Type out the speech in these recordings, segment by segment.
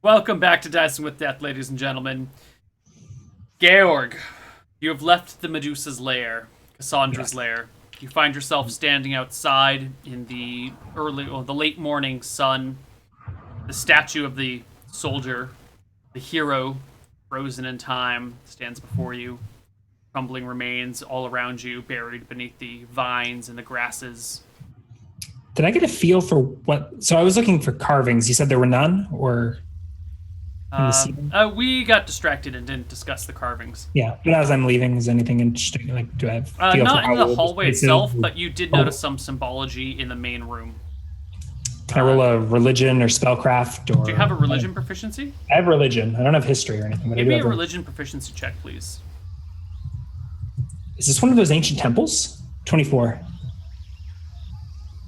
Welcome back to Dicing with Death, ladies and gentlemen. Georg, you have left the Medusa's lair, Cassandra's lair. You find yourself standing outside in the late morning sun. The statue of the soldier, the hero, frozen in time, stands before you. Crumbling remains all around you, buried beneath the vines and the grasses. Did I get a feel for what? So I was looking for carvings. You said there were none, or? We got distracted and didn't discuss the carvings. Yeah, but as I'm leaving, is anything interesting? Like, do I have feel not for in how the hallway itself, is? but you did notice some symbology in the main room. Can I roll a religion or spellcraft? Or do you have a religion proficiency? I have religion. I don't have history or anything. But Give me a religion proficiency check, please. Is this one of those ancient temples? 24.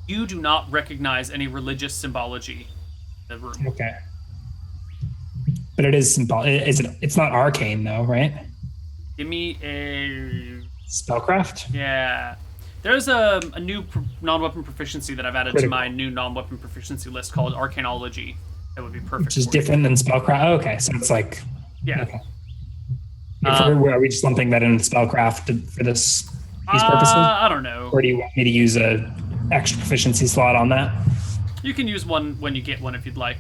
You do not recognize any religious symbology in the room. Okay. But it is symbolic. It's not arcane though, right? Give me a spellcraft. Yeah, there's a new non-weapon proficiency that I've added to my new non-weapon proficiency list called Arcanology. That would be perfect. Which is different than spellcraft. Oh, okay, so it's like Okay. Are we just lumping that in spellcraft for these purposes? I don't know. Or do you want me to use a extra proficiency slot on that? You can use one when you get one if you'd like.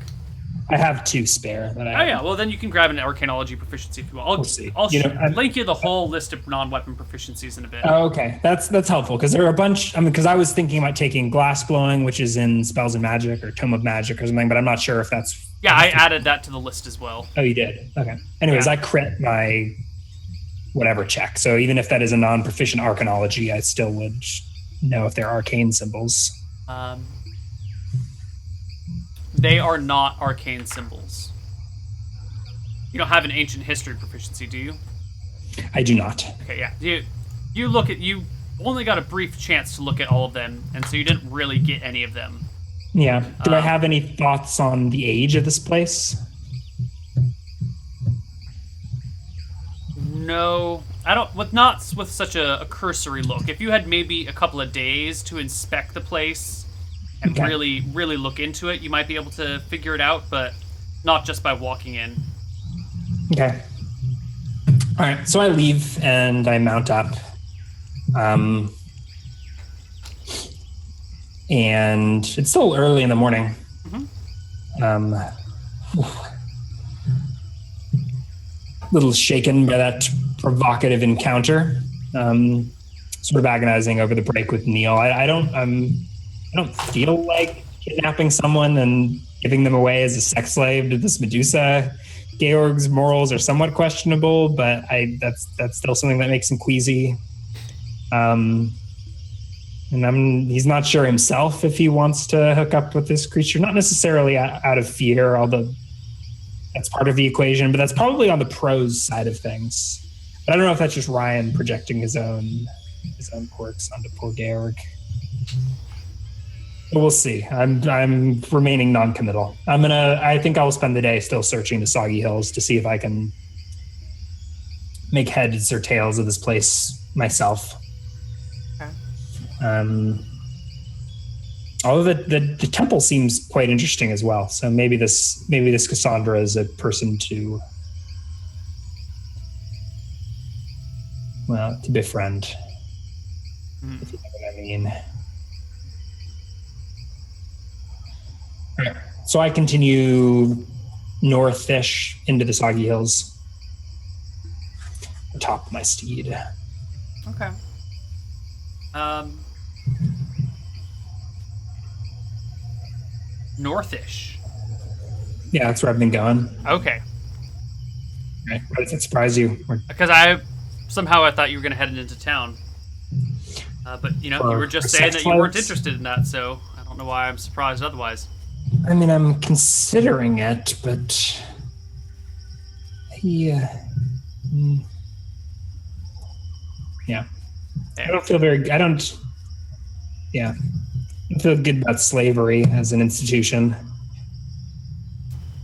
I have 2 spare. Well then you can grab an Arcanology proficiency if you want. We'll see. I'll link you the whole list of non-weapon proficiencies in a bit. Oh, okay. That's helpful, because there are a bunch. Because I was thinking about taking glass blowing, which is in Spells and Magic or Tome of Magic or something, but I'm not sure if that's... Yeah, I added that to the list as well. Oh, you did? Okay. Anyways, I crit my whatever check, so even if that is a non-proficient Arcanology, I still would know if they're arcane symbols. They are not arcane symbols. You don't have an ancient history proficiency, do you? I do not. Okay, yeah. You only got a brief chance to look at all of them, and so you didn't really get any of them. Yeah. Do I have any thoughts on the age of this place? No, I don't. Not with such a cursory look. If you had maybe a couple of days to inspect the place and really look into it, you might be able to figure it out, but not just by walking in. Okay. All right, so I leave and I mount up. And it's still early in the morning. Little shaken by that provocative encounter. Sort of agonizing over the break with Neil. I don't feel like kidnapping someone and giving them away as a sex slave to this Medusa. Georg's morals are somewhat questionable, but that's still something that makes him queasy. And he's not sure himself if he wants to hook up with this creature. Not necessarily out of fear, although that's part of the equation, but that's probably on the pros side of things. But I don't know if that's just Ryan projecting his own quirks onto poor Georg. But we'll see. I'm remaining non-committal. I think I'll spend the day still searching the Soggy Hills to see if I can make heads or tails of this place myself. Okay. Although the temple seems quite interesting as well. So maybe this Cassandra is a person to befriend. If you know what I mean. So I continue north-ish into the Soggy Hills, atop my steed. Okay. North-ish. Yeah, that's where I've been going. Okay. Right. Why does it surprise you? Because I thought you were going to head into town. But you were just saying that you weren't interested in that, so I don't know why I'm surprised otherwise. I mean, I'm considering it, but yeah. I don't feel good about slavery as an institution.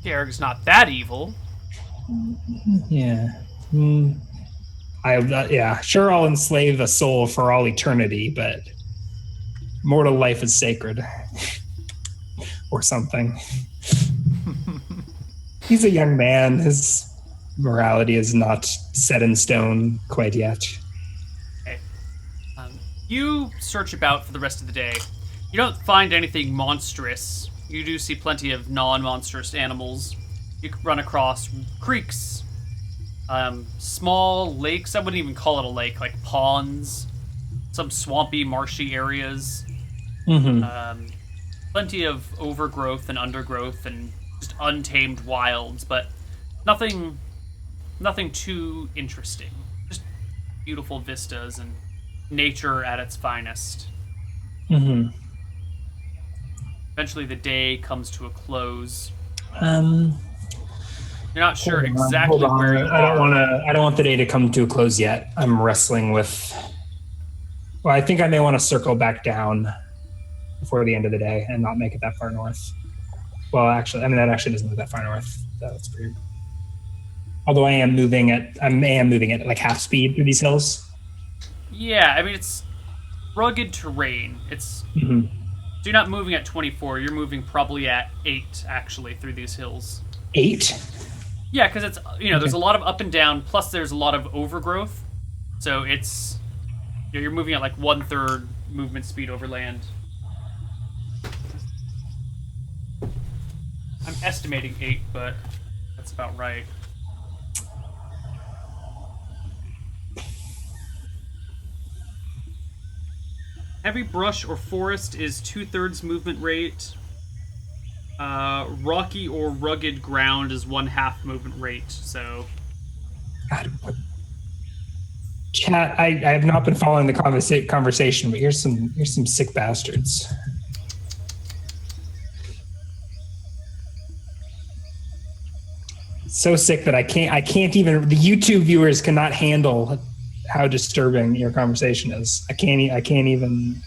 Georg's not that evil. Yeah. Sure, I'll enslave a soul for all eternity, but mortal life is sacred. Or something. He's a young man. His morality is not set in stone quite yet. Okay. You search about for the rest of the day. You don't find anything monstrous. You do see plenty of non-monstrous animals. You run across creeks, small lakes. I wouldn't even call it a lake, like ponds, some swampy, marshy areas. Mm-hmm. Plenty of overgrowth and undergrowth and just untamed wilds, but nothing too interesting. Just beautiful vistas and nature at its finest. Mm-hmm. Eventually, the day comes to a close. You're not sure exactly where you are. I don't want the day to come to a close yet. I'm wrestling with. Well, I think I may want to circle back down before the end of the day and not make it that far north. Well, actually, that actually doesn't move that far north. That's weird. Although I am moving at like half speed through these hills. Yeah, it's rugged terrain. It's mm-hmm. So you're not moving at 24. You're moving probably at 8 actually through these hills. 8? Yeah, because it's there's a lot of up and down. Plus, there's a lot of overgrowth. So it's you're moving at like 1/3 movement speed over land. I'm estimating 8, but that's about right. Heavy brush or forest is 2/3 movement rate. Rocky or rugged ground is 1/2 movement rate. So, God, chat. I have not been following the conversation, but here's some sick bastards. So sick that I can't even. The YouTube viewers cannot handle how disturbing your conversation is. I can't even.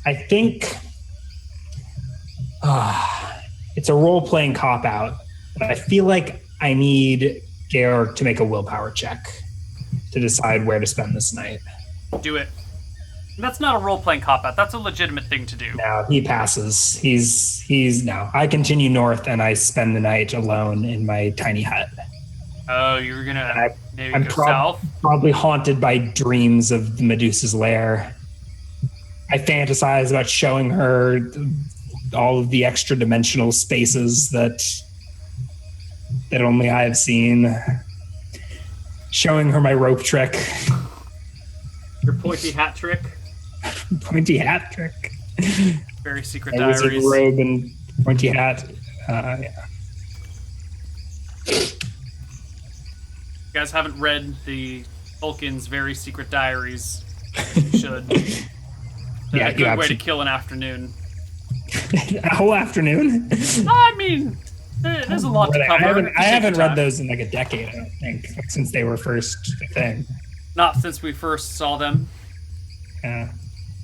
I think it's a role-playing cop-out, but I feel like I need Georg to make a willpower check to decide where to spend this night. Do it. That's not a role-playing cop-out. That's a legitimate thing to do. No, he passes. He's no. I continue north and I spend the night alone in my tiny hut. Oh, you're gonna maybe I'm go south? Probably haunted by dreams of the Medusa's lair. I fantasize about showing her all of the extra dimensional spaces that only I have seen. Showing her my rope trick. Your pointy hat trick. Pointy hat trick. Very secret I diaries. Wizard robe and pointy hat. Yeah. You guys haven't read the Tolkien's Very Secret Diaries. You should. Yeah, a good way to kill an afternoon. A whole afternoon? There's a lot to cover. I haven't read those in like a decade, I don't think, since they were first a thing. Not since we first saw them. Yeah.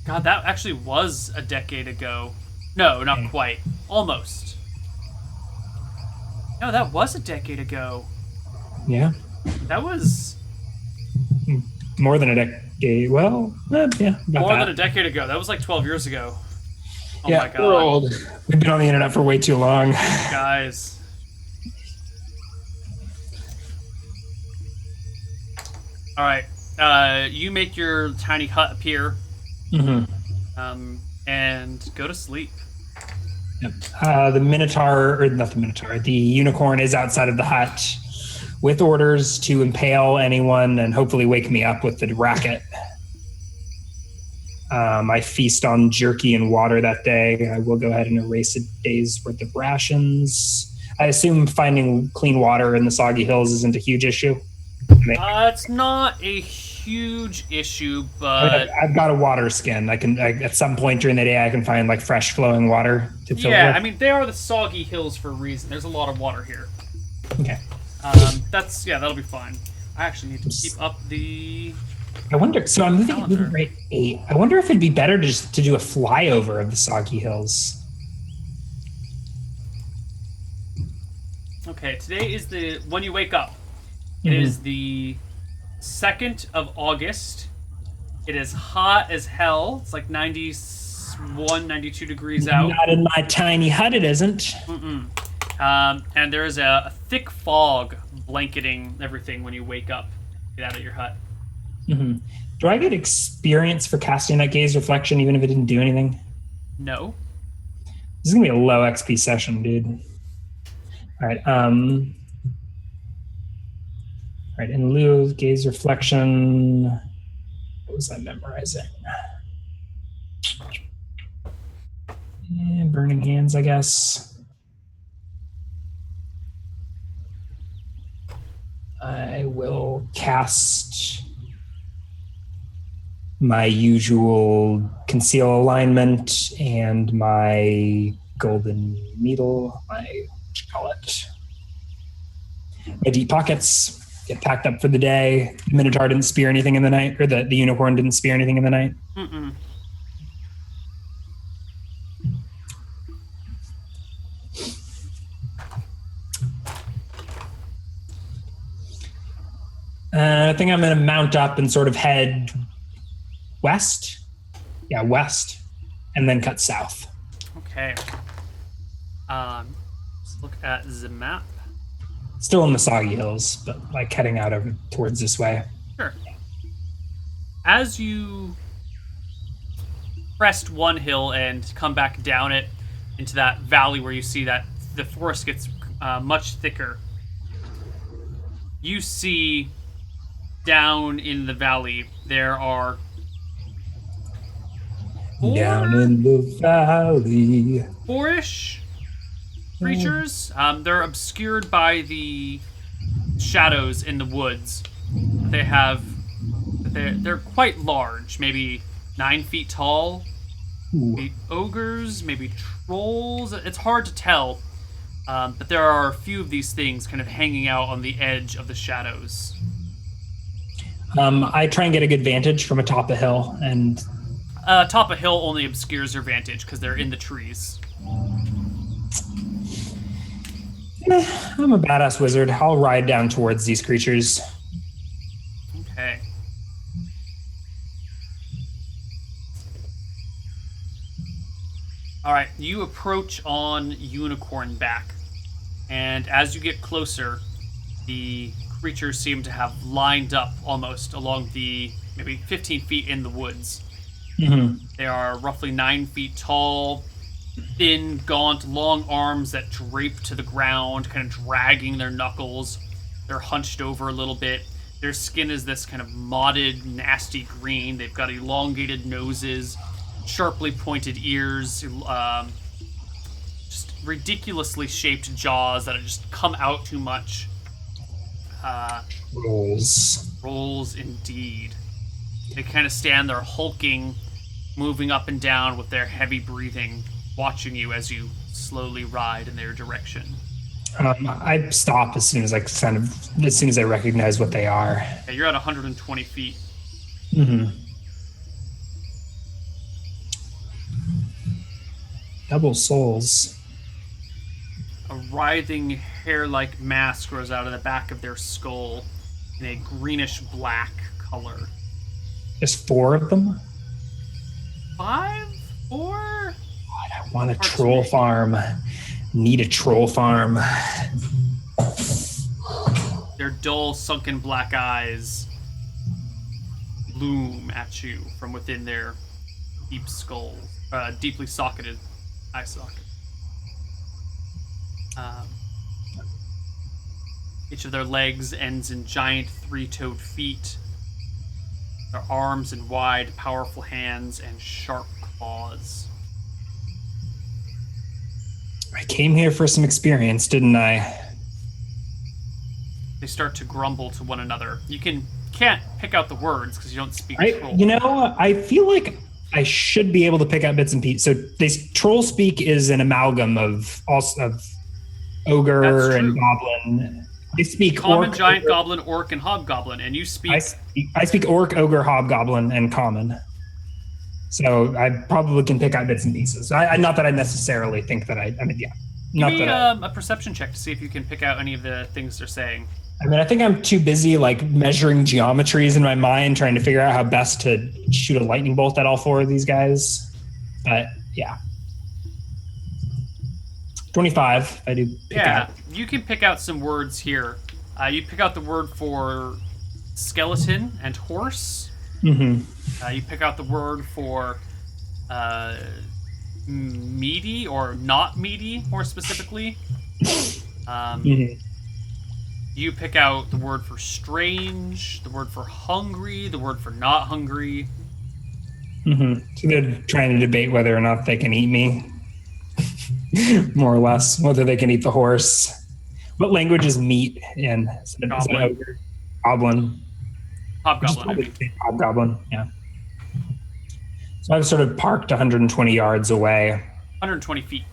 God, that actually was a decade ago. No, not quite. Almost. No, that was a decade ago. Yeah. That was... More than a decade. Well, yeah. More than a decade ago. That was like 12 years ago. Oh yeah, my God. We're old. We've been on the internet for way too long. Guys. Alright. You make your tiny hut appear. Mm-hmm. And go to sleep. Yep. The unicorn is outside of the hut with orders to impale anyone and hopefully wake me up with the racket. I feast on jerky and water that day. I will go ahead and erase a day's worth of rations. I assume finding clean water in the soggy hills isn't a huge issue. It's not a huge issue, but I've got a water skin. I can at some point during the day I can find like fresh flowing water to fill it with. They are the soggy hills for a reason. There's a lot of water here. Okay. That'll be fine. I actually need to keep up the... I wonder. So I'm moving at rate 8. I wonder if it'd be better to do a flyover of the soggy hills. Okay, today is when you wake up. It is the 2nd of August. It is hot as hell. It's like 91, 92 degrees out. Not in my tiny hut, it isn't. And there is a thick fog blanketing everything when you wake up. Get out of your hut. Mm-hmm. Do I get experience for casting that gaze reflection even if it didn't do anything? No. This is going to be a low XP session, dude. All right. All right. In lieu of gaze reflection, what was I memorizing? Burning hands, I guess. I will cast my usual conceal alignment and my golden needle, what you call it, my deep pockets, get packed up for the day. The Minotaur didn't spear anything in the night, or the unicorn didn't spear anything in the night. I think I'm going to mount up and sort of head west. Yeah, west. And then cut south. Okay. Let's look at the map. Still in the Soggy Hills, but like heading out over towards this way. Sure. As you crest one hill and come back down it into that valley where you see that the forest gets much thicker, you see down in the valley there are down in the valley, four-ish creatures. They're obscured by the shadows in the woods. They're quite large, maybe 9 feet tall. Maybe ogres, maybe trolls. It's hard to tell, but there are a few of these things kind of hanging out on the edge of the shadows. I try and get a good vantage from atop a hill, and top of hill only obscures your vantage because they're in the trees. I'm a badass wizard. I'll ride down towards these creatures. Okay. All right, you approach on unicorn back, and as you get closer, the creatures seem to have lined up almost along the maybe 15 feet in the woods. Mm-hmm. They are roughly 9 feet tall, thin, gaunt, long arms that drape to the ground, kind of dragging their knuckles. They're hunched over a little bit. Their skin is this kind of mottled, nasty green. They've got elongated noses, sharply pointed ears, just ridiculously shaped jaws that have just come out too much. Rolls indeed. They kind of stand there hulking, moving up and down with their heavy breathing, watching you as you slowly ride in their direction. I stop as soon as I recognize what they are. Yeah, you're at 120 feet. Mm-hmm. Double souls. A writhing hair-like mass grows out of the back of their skull in a greenish-black color. There's 4 of them? 5? 4? God, I want a troll farm. Need a troll farm. Their dull, sunken black eyes loom at you from within their deep skulls, deeply socketed eye socket. Each of their legs ends in giant 3-toed feet. Their arms in wide, powerful hands and sharp claws. I came here for some experience, didn't I? They start to grumble to one another. You can't pick out the words because you don't speak troll. I feel like I should be able to pick out bits and pieces. So troll speak is an amalgam of ogre and goblin. They speak common, orc, giant, ogre. goblin, orc, and hobgoblin, and you speak. I speak orc, ogre, hobgoblin, and common. So I probably can pick out bits and pieces. Not that I necessarily think that I mean, yeah. Give me a perception check to see if you can pick out any of the things they're saying. I mean, I think I'm too busy like measuring geometries in my mind, trying to figure out how best to shoot a lightning bolt at all four of these guys. But yeah, 25. I do pick Yeah, out. you can pick out some words here. You pick out the word for skeleton and horse. You pick out the word for meaty or not meaty, more specifically. You pick out the word for strange, the word for hungry, the word for not hungry. So they're trying to debate whether or not they can eat me, more or less, whether they can eat the horse. What language is meat in? Is it ogre? Goblin. Hobgoblin, I mean. Hobgoblin, yeah. So I've sort of parked 120 yards away. 120 feet.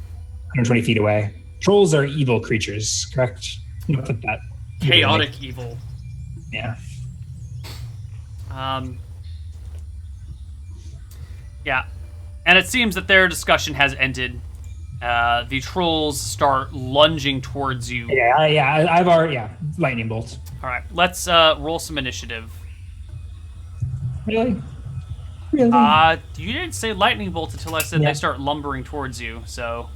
120 feet away. Trolls are evil creatures, correct? Not that chaotic evil. Yeah. Yeah. And it seems that their discussion has ended. The trolls start lunging towards you. I've already, lightning bolt. All right, let's roll some initiative. Really? You didn't say lightning bolt until I said they start lumbering towards you, so...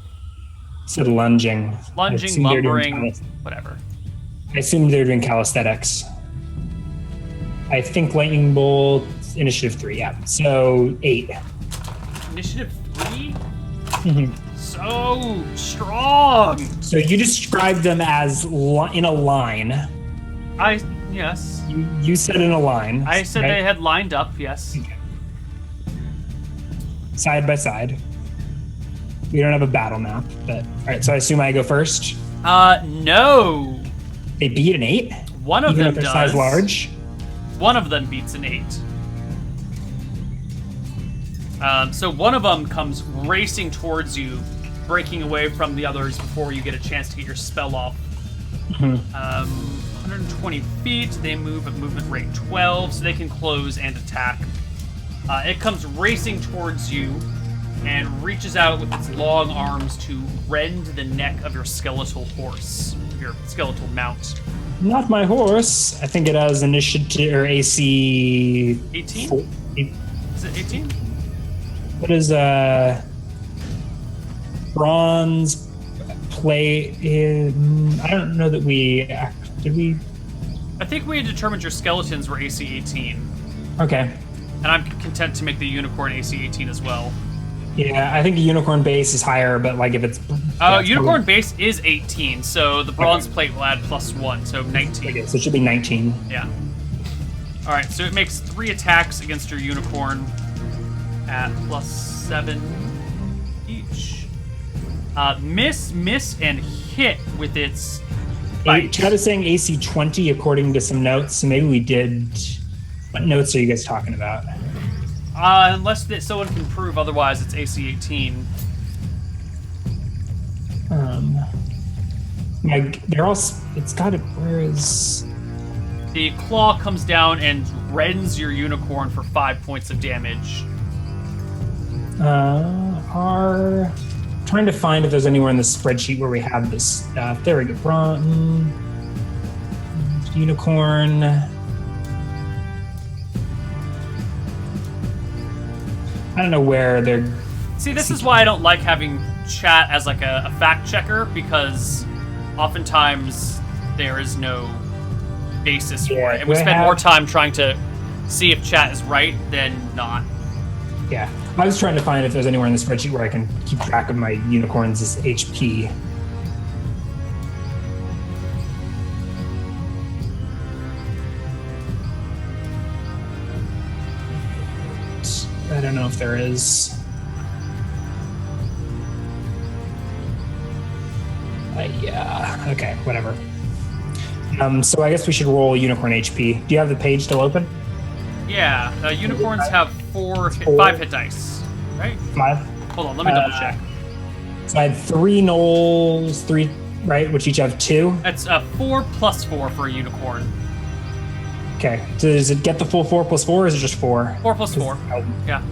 Said lunging. Lunging, lumbering, whatever. I assume they're doing calisthenics. I think lightning bolt, initiative 3, yeah. So 8. Initiative 3? So strong! So you described them as in a line. Yes. You said in a line. I said they had lined up, yes. Okay. Side by side. We don't have a battle map, but all right. So I assume I go first. No. They beat an 8. One of them does. Does. Size large. One of them beats an 8. So one of them comes racing towards you, breaking away from the others before you get a chance to get your spell off. 120 feet. They move at movement rate 12, so they can close and attack. It comes racing towards you and reaches out with its long arms to rend the neck of your skeletal horse, your skeletal mount. Not my horse. I think it has initiative or AC 18? Is it 18? What is bronze plate? I don't know that did we. I think we had determined your skeletons were AC 18. Okay. And I'm content to make the unicorn AC 18 as well. Yeah, I think the unicorn base is higher, but like if it's... unicorn base is 18, so the bronze plate will add +1, so 19. Okay, so it should be 19. Yeah. Alright, so it makes 3 attacks against your unicorn at +7 each. Miss, and hit with its bite. Chad is saying AC 20 according to some notes, so maybe we did... What notes are you guys talking about? Unless someone can prove otherwise, it's AC 18. They're all... It's got it... Where is... The claw comes down and rends your unicorn for 5 points of damage. Trying to find if there's anywhere in the spreadsheet where we have this stuff. There we go. Bronze, unicorn. I don't know where they're... See, this is why I don't like having chat as like a fact checker, because oftentimes there is no basis for it. And we spend more time trying to see if chat is right than not. Yeah. I was trying to find if there's anywhere in the spreadsheet where I can keep track of my unicorn's HP. I don't know if there is. Yeah. Okay, whatever. So I guess we should roll unicorn HP. Do you have the page still open? Yeah. Unicorns have 5 hit dice, right? 5? Hold on, let me double check. So I had 3 gnolls, 3, right, which each have 2. That's 4 plus 4 for a unicorn. Okay. So does it get the full 4 plus 4, or is it just 4? 4 plus 4. Yeah.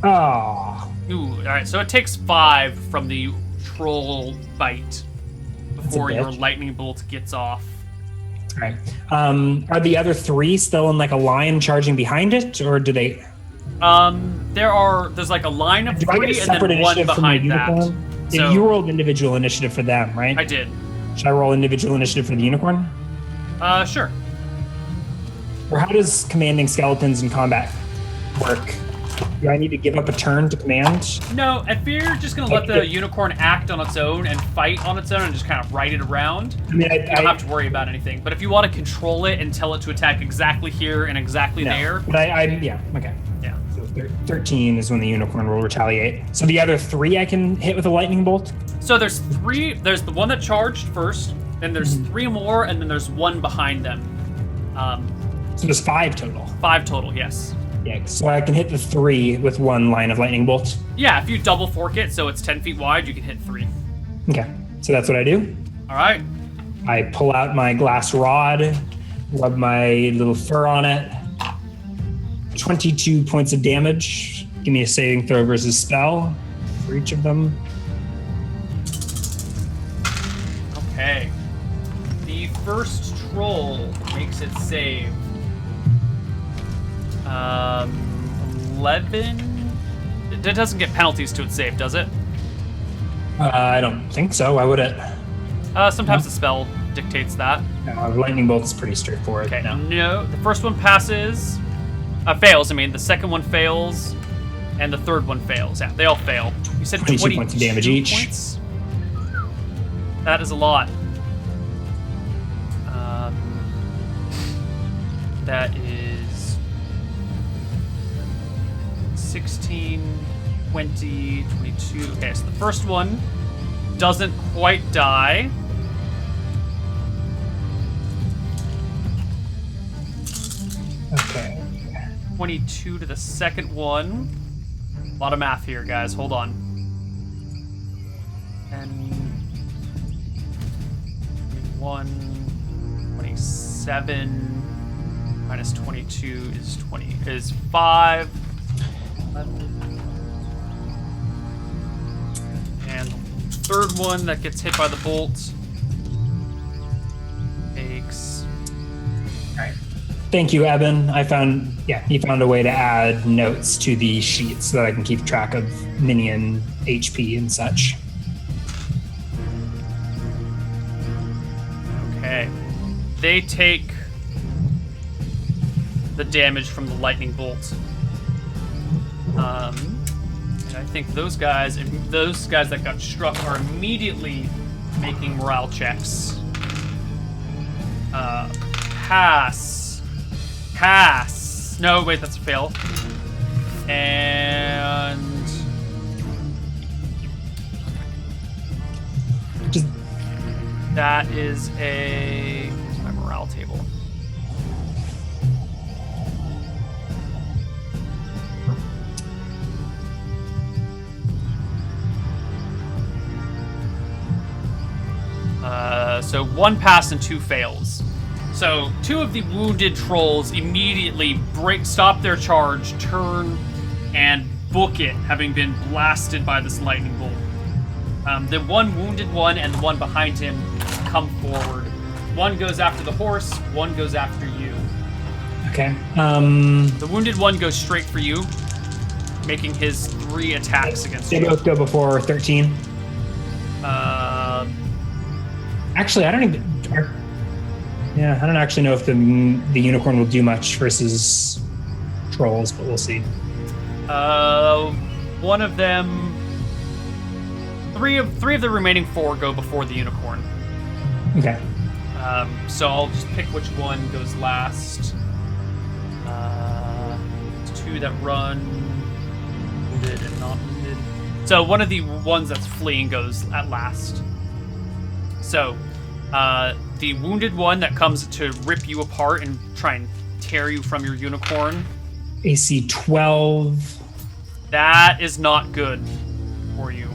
Oh. Ooh, alright, so it takes 5 from the troll bite before your bitch. lightning bolt gets off. All right. Are the other 3 still in like a line charging behind it, or do they? There's like a line of Do I get 3 a and separate then one initiative for my behind that. unicorn? So You rolled individual initiative for them, right? I did. Should I roll individual initiative for the unicorn? Sure. Or how does commanding skeletons in combat work? Do I need to give up a turn to command? No, if you're just gonna let the unicorn act on its own and fight on its own and just kind of ride it around, I mean, you don't have to worry about anything. But if you want to control it and tell it to attack exactly here and exactly there, But yeah, okay. yeah. So 13 is when the unicorn will retaliate. So the other 3 I can hit with a lightning bolt? So there's 3. There's the one that charged first, then there's 3 more, and then there's 1 behind them. So there's 5 total. 5 total, yes. Yeah, so I can hit the 3 with 1 line of lightning bolt. Yeah, if you double fork it so it's 10 feet wide, you can hit 3. Okay, so that's what I do. All right. I pull out my glass rod, rub my little fur on it. 22 points of damage. Give me a saving throw versus spell for each of them. Okay. The first troll makes its save. 11. It doesn't get penalties to its save, does it? I don't think so. Why would it? Sometimes the spell dictates that. No, lightning bolt is pretty straightforward. Okay, no. The first one passes. Fails, I mean. The second one fails. And the third one fails. Yeah, they all fail. You said 22 points of damage each. Points? That is a lot. That is 16, 20, 22. Okay, so the first one doesn't quite die. Okay. 22 to the second one. A lot of math here, guys. Hold on. And 21, 27 minus 22 is 5. 11. And the third one that gets hit by the bolt takes. All right. Thank you, Eben. He found a way to add notes to the sheet so that I can keep track of minion HP and such. Okay. They take the damage from the lightning bolt. And I think those guys that got struck are immediately making morale checks. Pass. No, wait, that's a fail. And that is where's my morale table? So 1 pass and 2 fails. So 2 of the wounded trolls immediately stop their charge, turn, and book it, having been blasted by this lightning bolt. The one wounded one and the one behind him come forward. One goes after the horse, one goes after you. Okay. The wounded one goes straight for you, making his 3 attacks against They you. both go before 13. Actually, I don't actually know if the unicorn will do much versus trolls, but we'll see. One of them, 3 of the remaining 4 go before the unicorn. Okay. So I'll just pick which one goes last. 2 that run, wounded and not wounded. So one of the ones that's fleeing goes at last. So, the wounded one that comes to rip you apart and try and tear you from your unicorn. AC 12. That is not good for you.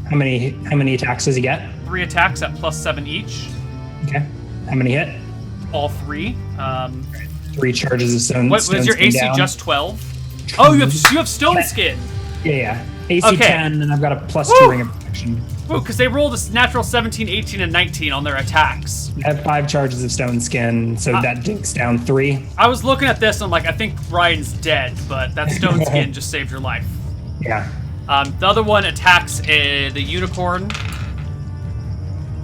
How many attacks does he get? 3 attacks at +7 each. Okay. How many hit? All 3. 3 charges of stone. What was your skin AC? down. Just 12? Oh, you have stone skin. Yeah. AC Okay. 10, and I've got a +2 Woo! ring of protection. Ooh, because they rolled a natural 17, 18, and 19 on their attacks. I have 5 charges of stone skin, so that dinks down 3. I was looking at this and I'm like, I think Ryan's dead, but that stone skin just saved your life. Yeah. The other one attacks the unicorn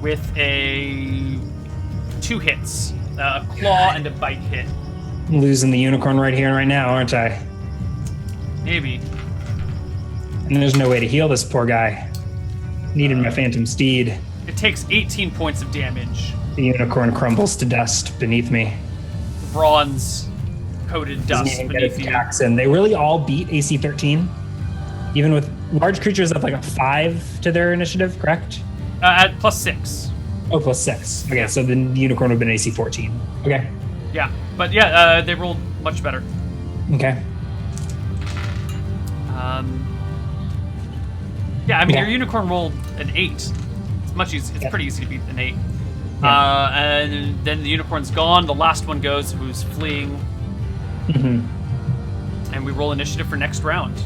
with 2 hits. A claw and a bite hit. I'm losing the unicorn right here and right now, aren't I? Maybe. And there's no way to heal this poor guy. Needed my phantom steed. It takes 18 points of damage. The unicorn crumbles to dust beneath me. Bronze-coated dust beneath you. And they really all beat AC 13, even with large creatures of like a 5 to their initiative, correct? At +6. Oh, +6. Okay, so the unicorn would have been AC 14. Okay. Yeah, but yeah, they rolled much better. Okay. Yeah, I mean, your unicorn rolled an 8. It's much easy. It's pretty easy to beat an 8. And then the unicorn's gone. The last one goes, who's fleeing. And we roll initiative for next round.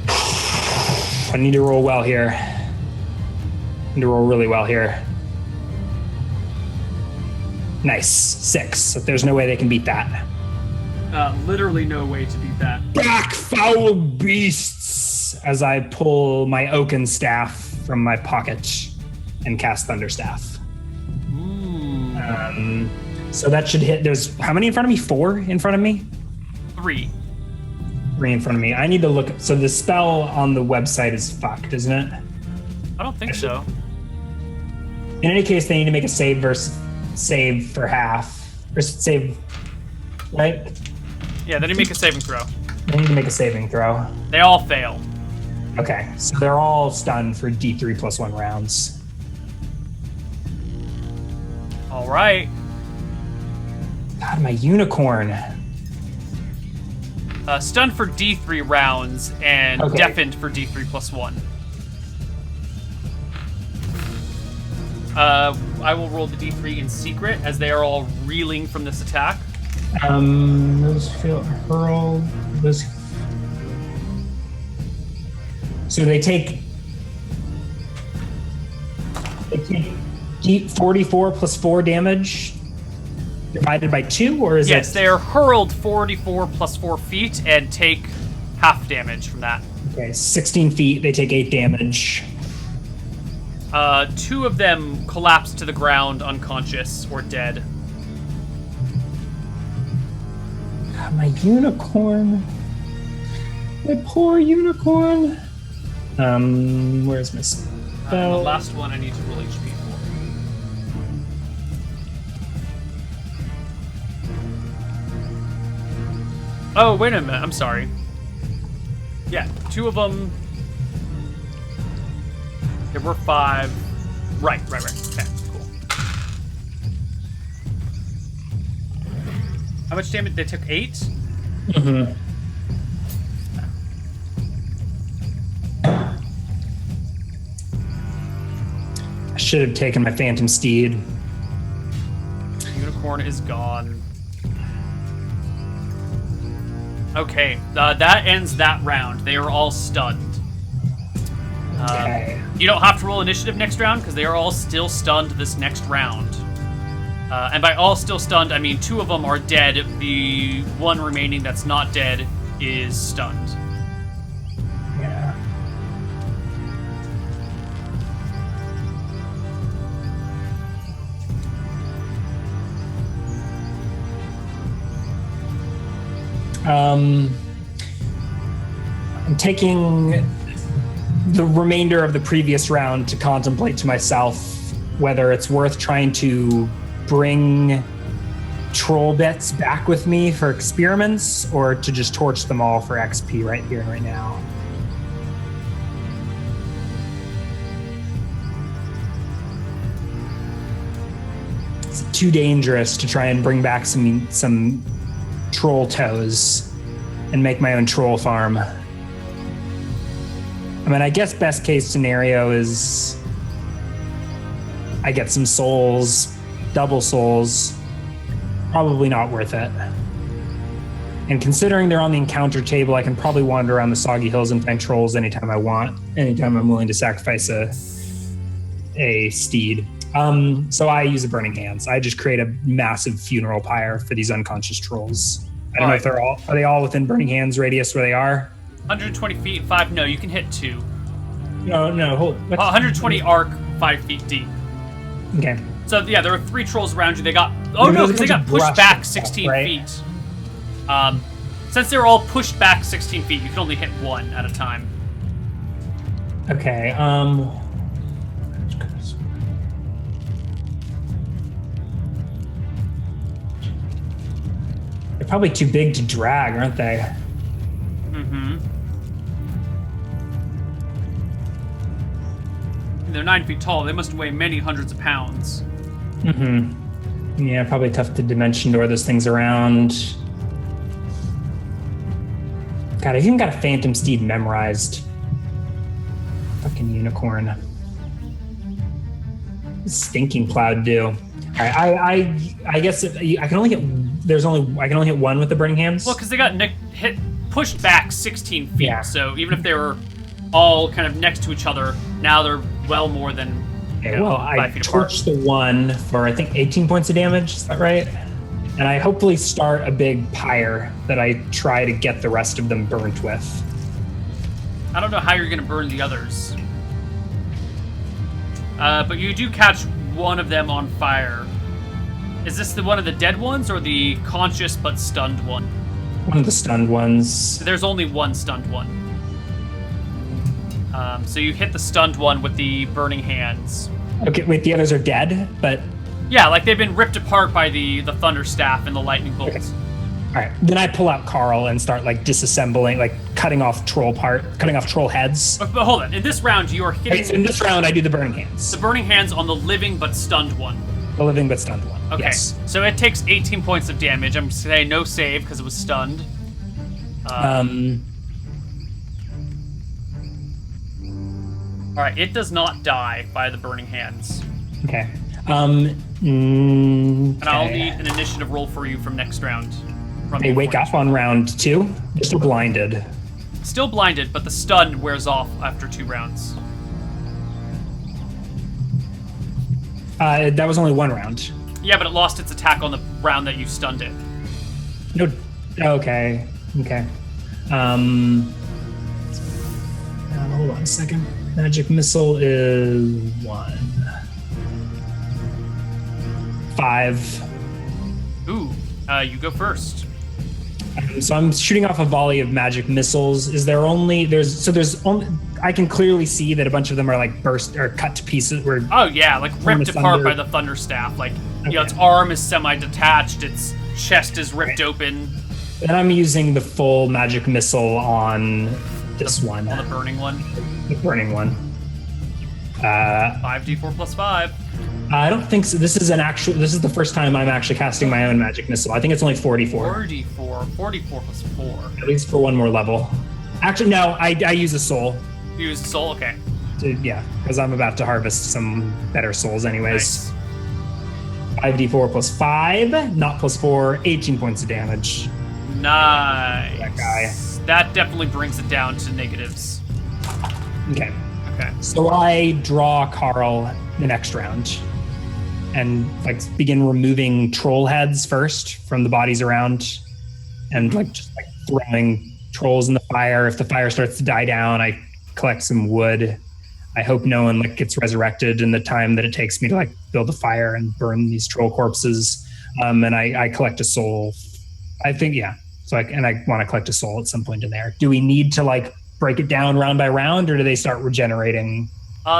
I need to roll well here. I need to roll really well here. Nice. 6. There's no way they can beat that. Literally no way to beat that. Back, foul beasts! As I pull my oaken staff from my pocket and cast Thunderstaff. So that should hit. There's how many in front of me? 4 in front of me? 3. 3 in front of me. I need to look. So the spell on the website is fucked, isn't it? I don't think so. In any case, they need to make a save for half. Or save, right? Yeah, they need to make a saving throw. They need to make a saving throw. They all fail. Okay, so they're all stunned for D3 + 1 rounds. All right. God, my unicorn. Stunned for D3 rounds and deafened for D3 + 1. I will roll the D3 in secret as they are all reeling from this attack. Those feel hurled. Those. So they take deep 44 + 4 damage divided by 2, or is it? Yes, they are hurled 44 + 4 feet and take half damage from that. Okay, 16 feet. They take 8 damage. 2 of them collapse to the ground, unconscious or dead. God, my unicorn. My poor unicorn. Where's my spell? The last one I need to roll HP for. Oh, wait a minute. I'm sorry. Yeah, 2 of them. There were 5. Right. Okay, cool. How much damage? They took 8? Mm-hmm. I should have taken my phantom steed. Unicorn is gone. Okay, that ends that round. They are all stunned. Okay. You don't have to roll initiative next round because they are all still stunned this next round. And by all still stunned, I mean 2 of them are dead. The one remaining that's not dead is stunned. Yeah. I'm taking the remainder of the previous round to contemplate to myself whether it's worth trying to bring troll bits back with me for experiments or to just torch them all for XP right here and right now. It's too dangerous to try and bring back some troll toes and make my own troll farm. I mean, I guess best case scenario is I get some souls, double souls. Probably not worth it. And considering they're on the encounter table, I can probably wander around the Soggy Hills and find trolls anytime I want. Anytime I'm willing to sacrifice a a steed. So I use a burning hands. I just create a massive funeral pyre for these unconscious trolls. I don't know if are they all within burning hands radius where they are? 120 feet, 5. No, you can hit 2. No, hold. 120 arc, 5 feet deep. Okay. So yeah, there were 3 trolls around you. They got because they got pushed back 16 right? feet. Since they were all pushed back 16 feet, you can only hit 1 at a time. Okay. They're probably too big to drag, aren't they? Mm-hmm. They're 9 feet tall. They must weigh many hundreds of pounds. Mm-hmm. Yeah, probably tough to dimension door those things around. God, I've even got a Phantom Steed memorized. Fucking unicorn. What's Stinking Cloud do? All right, I guess I can only hit. I can only hit 1 with the burning hands. Well, because they got pushed back 16 feet. Yeah. So even if they were all kind of next to each other, now they're well more than. Okay, well, I torched the 1 for I think 18 points of damage. Is that right? And I hopefully start a big pyre that I try to get the rest of them burnt with. I don't know how you're going to burn the others. But you do catch one of them on fire. Is this one of the dead ones or the conscious but stunned one? One of the stunned ones. There's only one stunned one. So you hit the stunned one with the burning hands. Okay, wait, the others are dead, but... Yeah, like they've been ripped apart by the thunder staff and the lightning bolts. Okay. All right, then I pull out Carl and start like disassembling, like cutting off troll heads. But hold on, in this round you are hitting... Okay, so in this round I do the burning hands. The burning hands on the living but stunned one. The living but stunned one. Okay, yes. So it takes 18 points of damage. I'm saying no save because it was stunned. Alright, it does not die by the burning hands. Okay. And I'll need an initiative roll for you from next round. They wake up on round 2? They're still blinded. Still blinded, but the stun wears off after 2 rounds. That was only 1 round. Yeah, but it lost its attack on the round that you stunned it. No. Okay. Hold on a second. Magic missile is 1. 5. Ooh, you go first. So I'm shooting off a volley of magic missiles. There's only I can clearly see that a bunch of them are like burst or cut to pieces. Oh yeah, like ripped apart by the thunder staff. Like you know, its arm is semi-detached, its chest is ripped open. And I'm using the full magic missile on this one. On the burning one. The burning one. 5d4 plus 5. I don't think so. This is the first time I'm actually casting my own magic missile. I think it's only 44. 44 plus 4. At least for 1 more level. Actually, no, I use a soul. You use soul? Okay. Yeah, because I'm about to harvest some better souls anyways. Nice. 5d4 plus 5, not plus 4, 18 points of damage. Nice. That guy. That definitely brings it down to negatives. Okay. Okay. So I draw Carl the next round and like begin removing troll heads first from the bodies around and like just like throwing trolls in the fire. If the fire starts to die down, I collect some wood. I hope no one like gets resurrected in the time that it takes me to like build a fire and burn these troll corpses. And I collect a soul. I think, yeah. So I want to collect a soul at some point in there. Do we need to like break it down round by round, or do they start regenerating?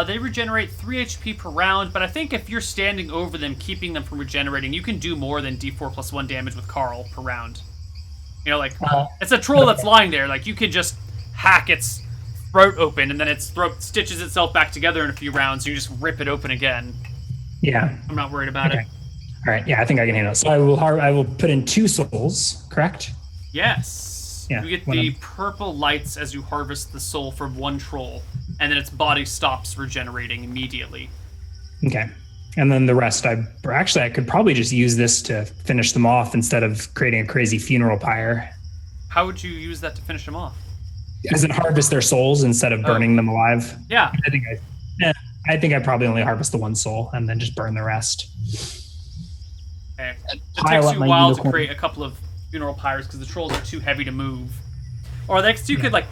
They regenerate 3 HP per round, but I think if you're standing over them, keeping them from regenerating, you can do more than d4 plus 1 damage with Carl per round. You know, like, it's a troll that's lying there. Like, you could just hack its throat open, and then its throat stitches itself back together in a few rounds, so you just rip it open again. Yeah. I'm not worried about it. All right, yeah, I think I can handle it. So I will put in 2 souls, correct? Yes. Yeah, you get the purple lights as you harvest the soul from 1 troll, and then its body stops regenerating immediately. Okay. And then the rest, I could probably just use this to finish them off instead of creating a crazy funeral pyre. How would you use that to finish them off? As in harvest their souls instead of burning them alive. Yeah. I think I think I'd probably only harvest the one soul and then just burn the rest. Okay. It Pile takes up you my a while unicorn. to create a couple of funeral pyres because the trolls are too heavy to move. Or next, you could like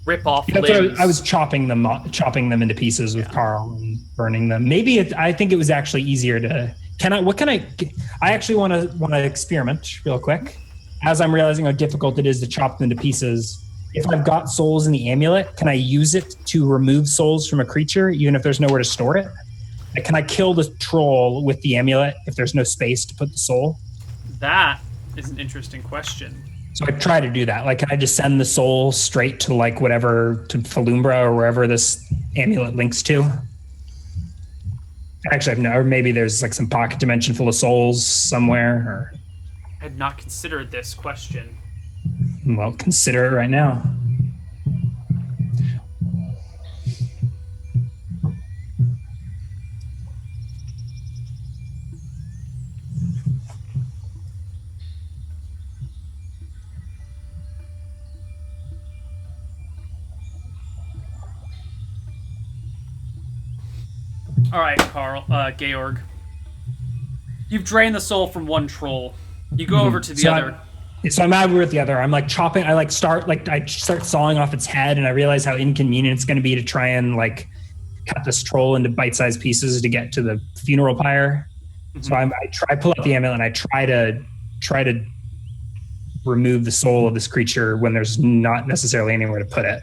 rip off That's limbs. I was chopping them into pieces with Carl and burning them. Maybe I think it was actually easier to. I actually want to experiment real quick. As I'm realizing how difficult it is to chop them into pieces. If I've got souls in the amulet, can I use it to remove souls from a creature, even if there's nowhere to store it? Like, can I kill the troll with the amulet if there's no space to put the soul? That is an interesting question. So I try to do that. Like, can I just send the soul straight to like whatever, to Falumbra or wherever this amulet links to? Actually, or maybe there's like some pocket dimension full of souls somewhere. Or I had not considered this question. Well, consider it right now. All right, Georg. You've drained the soul from one troll. You go over to the other. So I'm over at the other. I'm like chopping. I start sawing off its head, and I realize how inconvenient it's going to be to try and like cut this troll into bite-sized pieces to get to the funeral pyre. Mm-hmm. So I pull out the amulet and I try to remove the soul of this creature when there's not necessarily anywhere to put it.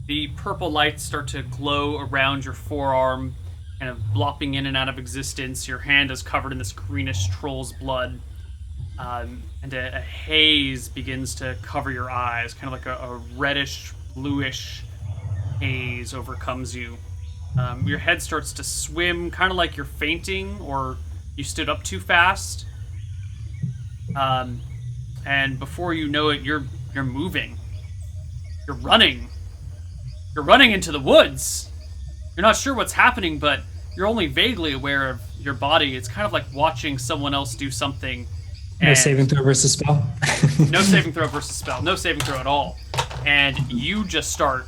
The purple lights start to glow around your forearm, kind of blopping in and out of existence. Your hand is covered in this greenish troll's blood. And a haze begins to cover your eyes, kind of like a reddish, bluish haze overcomes you. Your head starts to swim, kind of like you're fainting or you stood up too fast. And before you know it, you're moving. You're running. You're running into the woods. You're not sure what's happening, but you're only vaguely aware of your body. It's kind of like watching someone else do something. No saving throw versus spell. No saving throw versus spell. No saving throw at all. And you just start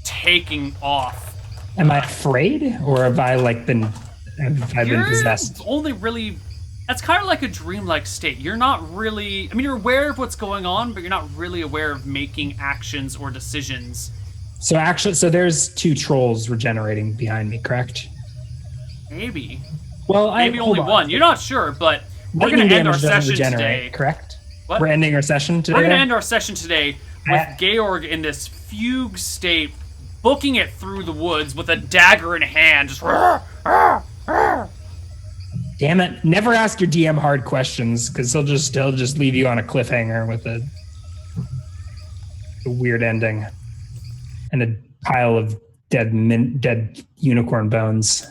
taking off. Am I afraid, or have I been possessed? Only really. That's kind of like a dreamlike state. You're not really. I mean, you're aware of what's going on, but you're not really aware of making actions or decisions. So there's two trolls regenerating behind me, correct? Maybe. Well, maybe only one. You're not sure, but. We're going to end our session today. Correct? What? We're ending our session today? We're going to end our session today with Georg in this fugue state, booking it through the woods with a dagger in hand. Just Damn it. Never ask your DM hard questions, because he'll just leave you on a cliffhanger with a weird ending. And a pile of dead unicorn bones.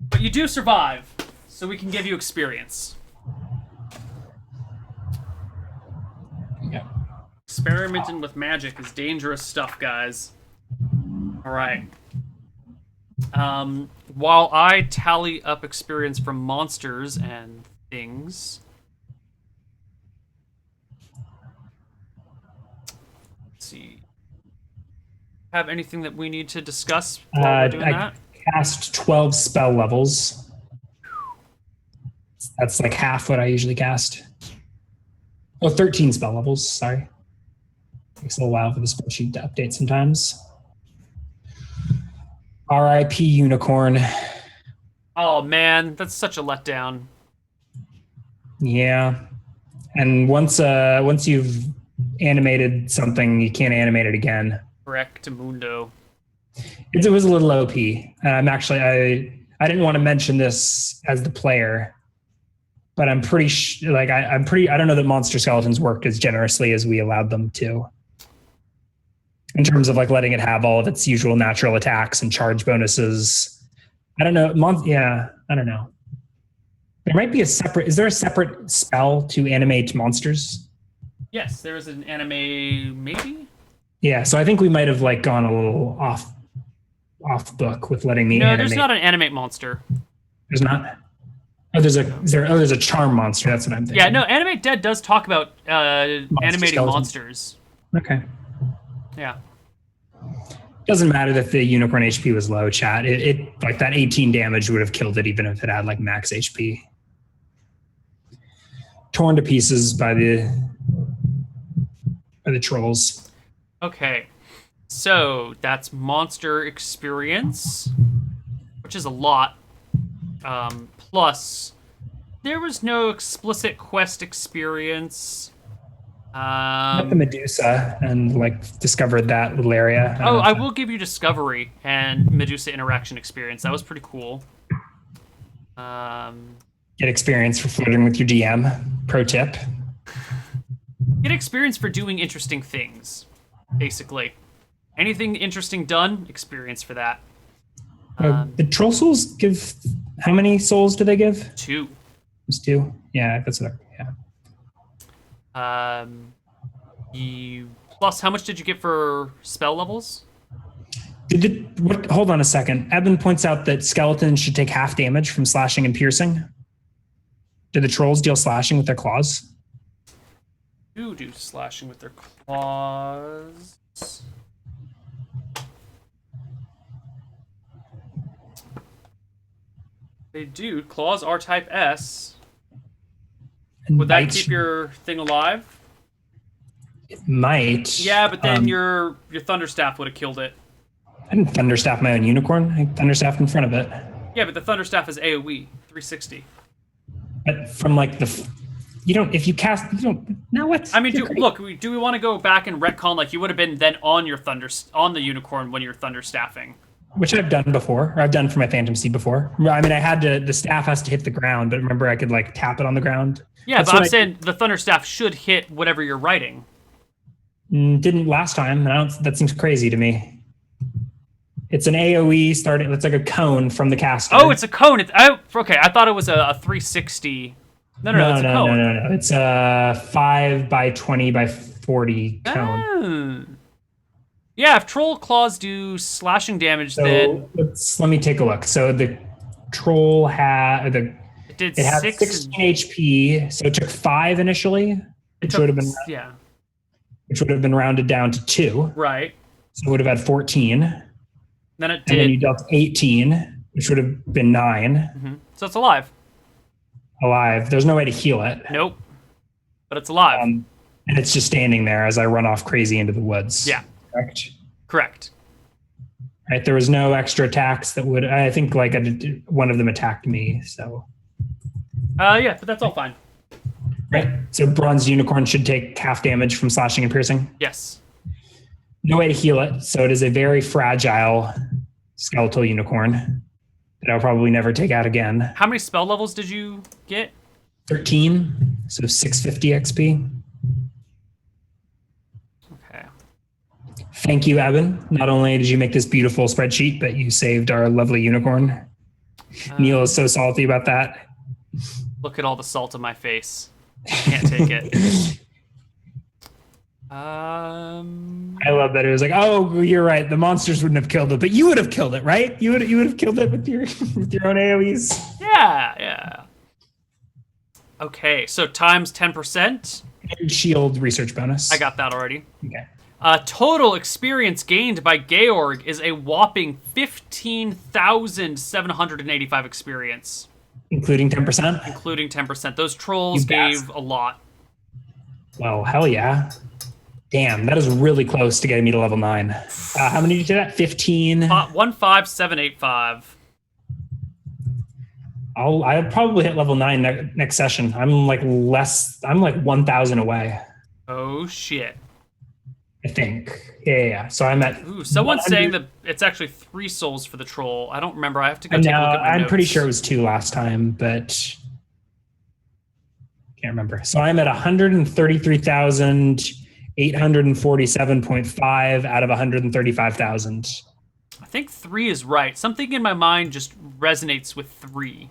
But you do survive, so we can give you experience. Yeah. Experimenting with magic is dangerous stuff, guys. All right. While I tally up experience from monsters and things. Let's see. Have anything that we need to discuss while we're doing that? I cast 12 spell levels. That's like half what I usually cast. Oh, 13 spell levels, sorry. Takes a little while for the spreadsheet to update sometimes. RIP Unicorn. Oh man, that's such a letdown. Yeah. And once you've animated something, you can't animate it again. Correctamundo. It was a little OP. I'm actually, I didn't want to mention this as the player, but I'm pretty I don't know that monster skeletons worked as generously as we allowed them to. In terms of like letting it have all of its usual natural attacks and charge bonuses. I don't know. I don't know. There might be is there a separate spell to animate monsters? Yes, there is an anime, maybe? Yeah, so I think we might have gone a little off book with letting me animate. No, there's not an animate monster. There's not? Oh, there's a charm monster. That's what I'm thinking. Yeah, no, Animate Dead does talk about animating monsters. Okay. Yeah. doesn't matter that the unicorn HP was low, chat. It like that 18 damage would have killed it even if it had like max HP. Torn to pieces by the trolls. Okay. So that's monster experience, which is a lot. Plus, there was no explicit quest experience. Met the Medusa and like discovered that little area. I will give you discovery and Medusa interaction experience. That was pretty cool. Get experience for flirting with your GM. Pro tip. Get experience for doing interesting things, basically. Anything interesting done, experience for that. The troll souls give... How many souls do they give? 2. Just 2? Yeah, that's what... Yeah. Plus, how much did you get for spell levels? Hold on a second. Eben points out that skeletons should take half damage from slashing and piercing. Do the trolls deal slashing with their claws? Do slashing with their claws. They do. Claws are type S. And Would that keep your thing alive? It might. Yeah, but then your Thunderstaff would have killed it. I didn't Thunderstaff my own unicorn. I Thunderstaffed in front of it. Yeah, but the Thunderstaff is AoE, 360. But from like the... You don't... If you cast... You don't... Now what? I mean, do we want to go back and retcon like you would have been then on your on the unicorn when you're Thunderstaffing? Which I've done before. Or I've done for my Phantom Seed before. I mean, I had to... The staff has to hit the ground, but remember I could like tap it on the ground. Yeah, that's but I'm saying the Thunderstaff should hit whatever you're writing. Didn't last time. That seems crazy to me. It's an AoE starting. It's like a cone from the caster. Oh, it's a cone. Okay, I thought it was a 360. No, it's a cone. No. It's a 5 by 20 by 40 cone. Yeah, if troll claws do slashing damage, then let me take a look. So the troll had it had 16 HP, so it took 5 initially, which would have been rounded down to 2. Right. So it would have had 14. Then it did. And then you dealt 18, which would have been 9. Mm-hmm. So it's alive. Alive. There's no way to heal it. Nope. But it's alive. And it's just standing there as I run off crazy into the woods. Yeah. Correct. Right. There was no extra attacks that would. I think like one of them attacked me. So. Yeah, but that's all fine. Right. So bronze unicorn should take half damage from slashing and piercing. Yes. No way to heal it. So it is a very fragile skeletal unicorn that I'll probably never take out again. How many spell levels did you get? 13. So 650 XP. Okay. Thank you, Eben. Not only did you make this beautiful spreadsheet, but you saved our lovely unicorn. Neil is so salty about that. Look at all the salt on my face. I can't take it. I love that it was like, oh, you're right. The monsters wouldn't have killed it, but you would have killed it, right? You would have killed it with your own AoEs. Yeah. Okay, so times 10%. And shield research bonus. I got that already. Okay. Total experience gained by Georg is a whopping 15,785 experience. Including 10%? Including 10%. Those trolls gave a lot. Well, hell yeah. Damn, that is really close to getting me to level 9. How many did you do that? 15? 15785. I'll probably hit level 9 next session. I'm like 1,000 away. Oh shit. I think. Yeah. So I'm at. Ooh, someone's saying that it's actually 3 souls for the troll. I don't remember. I have to go take a look at my notes. I'm pretty sure it was 2 last time, but can't remember. So I'm at 133,847.5 out of 135,000. I think 3 is right. Something in my mind just resonates with 3.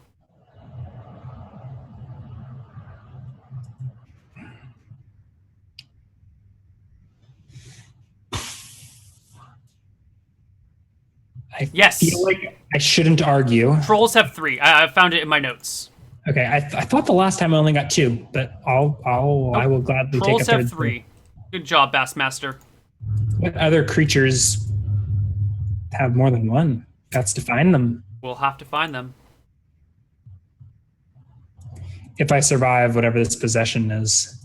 I feel like I shouldn't argue. Trolls have 3. I found it in my notes. Okay, I thought the last time I only got 2, but I will gladly take a third. Trolls have 3. Good job, Bassmaster. What other creatures have more than one. That's to find them. We'll have to find them. If I survive whatever this possession is.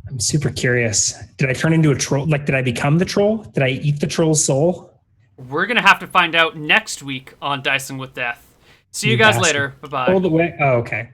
I'm super curious. Did I turn into a troll? Like, did I become the troll? Did I eat the troll's soul? We're going to have to find out next week on Dicing with Death. See you guys later. Bye-bye. All the way. Oh, okay.